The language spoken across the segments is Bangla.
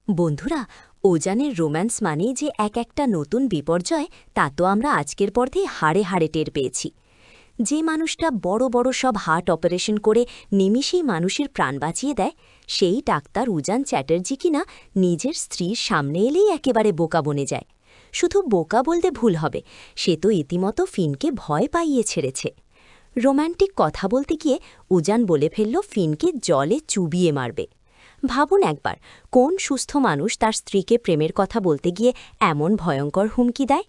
বন্ধুরা, ওজানের রোম্যান্স মানেই যে একটা নতুন বিপর্যয় তা তো আমরা আজকের পর্বেই হাড়ে হাড়ে টের পেয়েছি। যে মানুষটা বড় বড় সব হার্ট অপারেশন করে নিমিষেই মানুষের প্রাণ বাঁচিয়ে দেয়, সেই ডাক্তার উজান চ্যাটার্জি কিনা নিজের স্ত্রীর সামনে এলেই একেবারে বোকা বনে যায়। শুধু বোকা বলতে ভুল হবে, সে তো ইতিমতো ফিনকে ভয় পাইয়ে ছেড়েছে। রোম্যান্টিক কথা বলতে গিয়ে উজান বলে ফেলল ফিনকে জলে চুবিয়ে মারবে। ভাবুন একবার, কোন সুস্থ মানুষ তার স্ত্রীকে প্রেমের কথা বলতে গিয়ে এমন ভয়ঙ্কর হুমকি দেয়?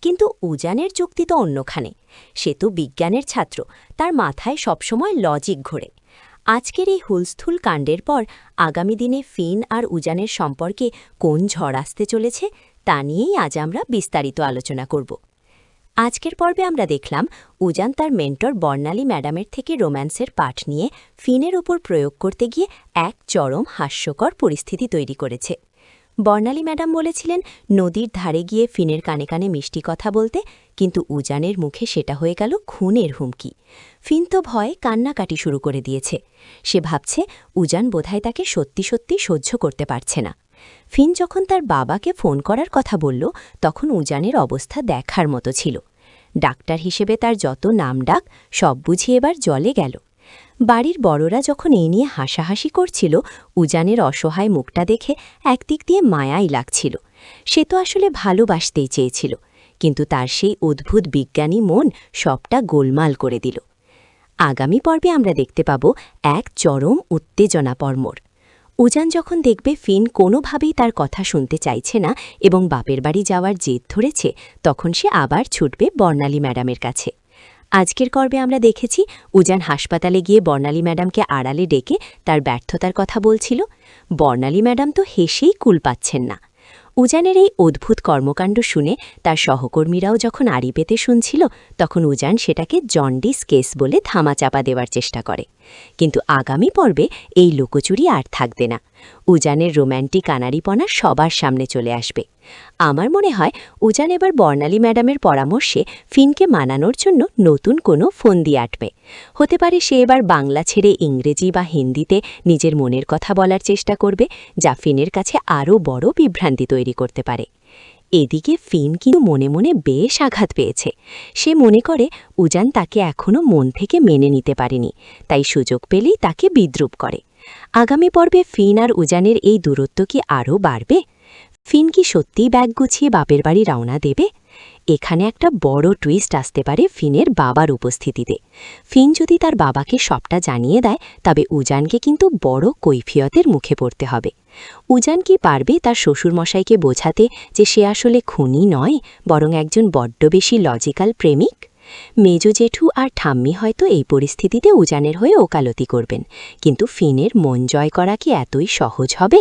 কিন্তু উজানের যুক্তি তো অন্যখানে। সে তো বিজ্ঞানের ছাত্র, তার মাথায় সবসময় লজিক ঘোরে। আজকের এই হুলস্থুল কাণ্ডের পর আগামী দিনে ফিন আর উজানের সম্পর্কে কোন ঝড় আসতে চলেছে তা নিয়েই আজ আমরা বিস্তারিত আলোচনা করব। আজকের পর্বে আমরা দেখলাম উজান তার মেন্টর বর্ণালী ম্যাডামের থেকে রোম্যান্সের পাঠ নিয়ে ফিনের ওপর প্রয়োগ করতে গিয়ে এক চরম হাস্যকর পরিস্থিতি তৈরি করেছে। বর্ণালী ম্যাডাম বলেছিলেন নদীর ধারে গিয়ে ফিনের কানে কানে মিষ্টি কথা বলতে, কিন্তু উজানের মুখে সেটা হয়ে গেল খুনের হুমকি। ফিন তো ভয়ে কান্নাকাটি শুরু করে দিয়েছে। সে ভাবছে উজান বোধহয় তাকে সত্যি সত্যি সহ্য করতে পারছে না। ফিন যখন তার বাবাকে ফোন করার কথা বলল, তখন উজানের অবস্থা দেখার মতো ছিল। ডাক্তার হিসেবে তার যত নামডাক সব বুঝি এবার জলে গেল। বাড়ির বড়রা যখন এই নিয়ে হাসাহাসি করছিল, উজানের অসহায় মুখটা দেখে একদিক দিয়ে মায়াই লাগছিল। সে তো আসলে ভালোবাসতেই চেয়েছিল, কিন্তু তার সেই অদ্ভুত বিজ্ঞানী মন সবটা গোলমাল করে দিল। আগামী পর্বে আমরা দেখতে পাব এক চরম উত্তেজনা পর্মর। উজান যখন দেখবে ফিন কোনোভাবেই তার কথা শুনতে চাইছে না এবং বাপের বাড়ি যাওয়ার জেদ ধরেছে, তখন সে আবার ছুটবে বর্ণালী ম্যাডামের কাছে। আজকের পর্বে আমরা দেখেছি উজান হাসপাতালে গিয়ে বর্ণালী ম্যাডামকে আড়ালে ডেকে তার ব্যর্থতার কথা বলছিল। বর্ণালী ম্যাডাম তো হেসেই কুল পাচ্ছেন না। উজানের এই অদ্ভুত কর্মকাণ্ড শুনে তার সহকর্মীরাও যখন আড়ি পেতে শুনছিল, তখন উজান সেটাকে জন্ডিস কেস বলে ধামাচাপা দেওয়ার চেষ্টা করে। কিন্তু আগামী পর্বে এই লুকোচুরি আর থাকবে না। উজানের রোম্যান্টিক আনাড়িপনা সবার সামনে চলে আসবে। আমার মনে হয় উজান এবার বর্ণালী ম্যাডামের পরামর্শে ফিনকে মানানোর জন্য নতুন কোনো ফন্দি আঁটবে। হতে পারে সে এবার বাংলা ছেড়ে ইংরেজি বা হিন্দিতে নিজের মনের কথা বলার চেষ্টা করবে, যা ফিনের কাছে আরও বড় বিভ্রান্তি তৈরি করতে পারে। এদিকে ফিন কিন্তু মনে মনে বেশ আঘাত পেয়েছে। সে মনে করে উজান তাকে এখনও মন থেকে মেনে নিতে পারেনি, তাই সুযোগ পেলেই তাকে বিদ্রূপ করে। আগামী পর্বে ফিন আর উজানের এই দূরত্ব কি আরও বাড়বে? ফিন কি সত্যিই ব্যাগ গুছিয়ে বাপের বাড়ি রওনা দেবে? এখানে একটা বড় টুইস্ট আসতে পারে ফিনের বাবার উপস্থিতিতে। ফিন যদি তার বাবাকে সবটা জানিয়ে দেয়, তবে উজানকে কিন্তু বড় কৈফিয়তের মুখে পড়তে হবে। উজান কি পারবে তার শ্বশুরমশাইকে বোঝাতে যে সে আসলে খুনি নয়, বরং একজন বড্ড বেশি লজিক্যাল প্রেমিক? মেজ জেঠু আর ঠাম্মি হয়তো এই পরিস্থিতিতে উজানের হয়ে ওকালতি করবেন, কিন্তু ফিনের মন জয় করা কি এতই সহজ হবে?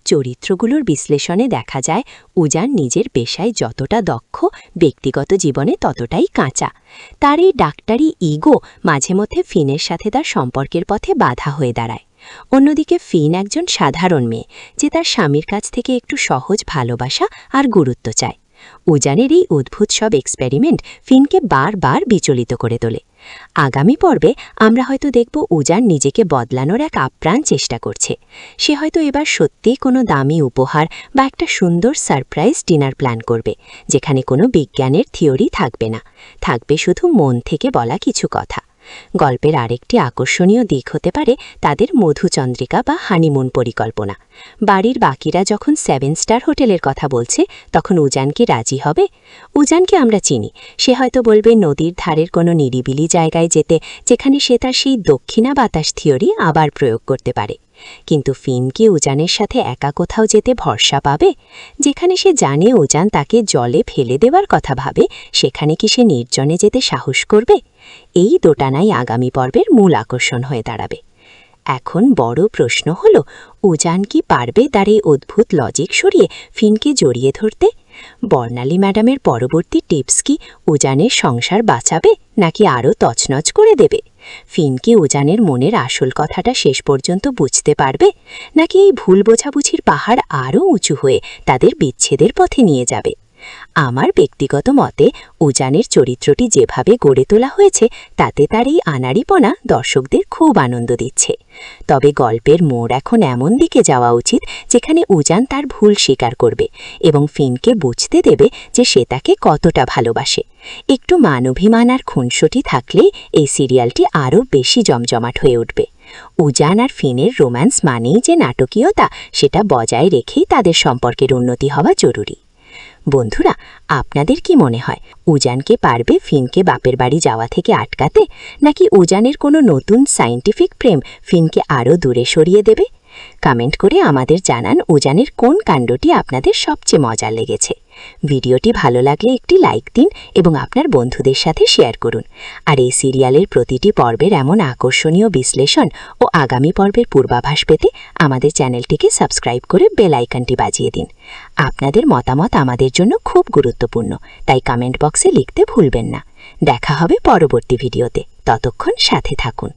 চরিত্রগুলোর বিশ্লেষণে দেখা যায় উজান নিজের পেশায় যতটা দক্ষ, ব্যক্তিগত জীবনে ততটাই কাঁচা। তার এই ডাক্তারি ইগো মাঝে মধ্যে ফিনের সাথে তার সম্পর্কের পথে বাধা হয়ে দাঁড়ায়। অন্যদিকে ফিন একজন সাধারণ মেয়ে, যে তার স্বামীর কাছ থেকে একটু সহজ ভালোবাসা আর গুরুত্ব চায়। উজানের এই অদ্ভুত সব এক্সপেরিমেন্ট ফিনকে বারবার বিচলিত করে তোলে। আগামী পর্বে আমরা হয়তো দেখব উজান নিজেকে বদলানোর এক আপ্রাণ চেষ্টা করছে। সে হয়তো এবার সত্যিই কোনো দামি উপহার বা একটা সুন্দর সারপ্রাইজ ডিনার প্ল্যান করবে, যেখানে কোনো বিজ্ঞানের থিওরি থাকবে না, থাকবে শুধু মন থেকে বলা কিছু কথা। গল্পের আরেকটি আকর্ষণীয় দিক হতে পারে তাদের মধুচন্দ্রিকা বা হানিমুন পরিকল্পনা। বাড়ির বাকিরা যখন 7 স্টার হোটেলের কথা বলছে, তখন উজান কি রাজি হবে? উজানকে আমরা চিনি, সে হয়তো বলবে নদীর ধারের কোনো নিরিবিলি জায়গায় যেতে, যেখানে সে তার সেই দক্ষিণা বাতাস থিওরি আবার প্রয়োগ করতে পারে। কিন্তু ফিন কি উজানের সাথে একা কোথাও যেতে ভরসা পাবে? যেখানে সে জানে উজান তাকে জলে ফেলে দেওয়ার কথা ভাবে, সেখানে কি সে নির্জনে যেতে সাহস করবে? এই দোটানাই আগামী পর্বের মূল আকর্ষণ হয়ে দাঁড়াবে। এখন বড় প্রশ্ন হল, উজান কি পারবে তার এই অদ্ভুত লজিক সরিয়ে ফিনকে জড়িয়ে ধরতে? বর্ণালী ম্যাডামের পরবর্তী টিপস কি উজানের সংসার বাঁচাবে, নাকি আরও তছনছ করে দেবে? ফিন কি উজানের মনের আসল কথাটা শেষ পর্যন্ত বুঝতে পারবে, নাকি এই ভুল বোঝাবুঝির পাহাড় আরও উঁচু হয়ে তাদের বিচ্ছেদের পথে নিয়ে যাবে? আমার ব্যক্তিগত মতে উজানের চরিত্রটি যেভাবে গড়ে তোলা হয়েছে তাতে তার এই আনাড়িপনা দর্শকদের খুব আনন্দ দিচ্ছে। তবে গল্পের মোড় এখন এমন দিকে যাওয়া উচিত যেখানে উজান তার ভুল স্বীকার করবে এবং ফিনকে বুঝতে দেবে যে সে তাকে কতটা ভালোবাসে। একটু মানবিমান আর খুনসুটি থাকলেই এই সিরিয়ালটি আরও বেশি জমজমাট হয়ে উঠবে। উজান আর ফিনের রোম্যান্স মানেই যে নাটকীয়তা, সেটা বজায় রেখেই তাদের সম্পর্কের উন্নতি হওয়া জরুরি। বন্ধুরা, আপনাদের কি মনে হয় উজানকে পারবে ফিনকে বাপের বাড়ি যাওয়া থেকে আটকাতে, নাকি উজানের কোনো নতুন সায়েন্টিফিক প্রেম ফিনকে আরও দূরে সরিয়ে দেবে? কমেন্ট করে আমাদের জানান উজানের কোন কাণ্ডটি আপনাদের সবচেয়ে মজা লেগেছে। ভিডিওটি ভালো লাগলে একটি লাইক দিন এবং আপনার বন্ধুদের সাথে শেয়ার করুন। আর এই সিরিয়ালের প্রতিটি পর্বের এমন আকর্ষণীয় বিশ্লেষণ ও আগামী পর্বের পূর্বাভাস পেতে আমাদের চ্যানেলটিকে সাবস্ক্রাইব করে বেল আইকনটি বাজিয়ে দিন। আপনাদের মতামত আমাদের জন্য খুব গুরুত্বপূর্ণ, তাই কমেন্ট বক্সে লিখতে ভুলবেন না। দেখা হবে পরবর্তী ভিডিওতে, ততক্ষণ সাথে থাকুন।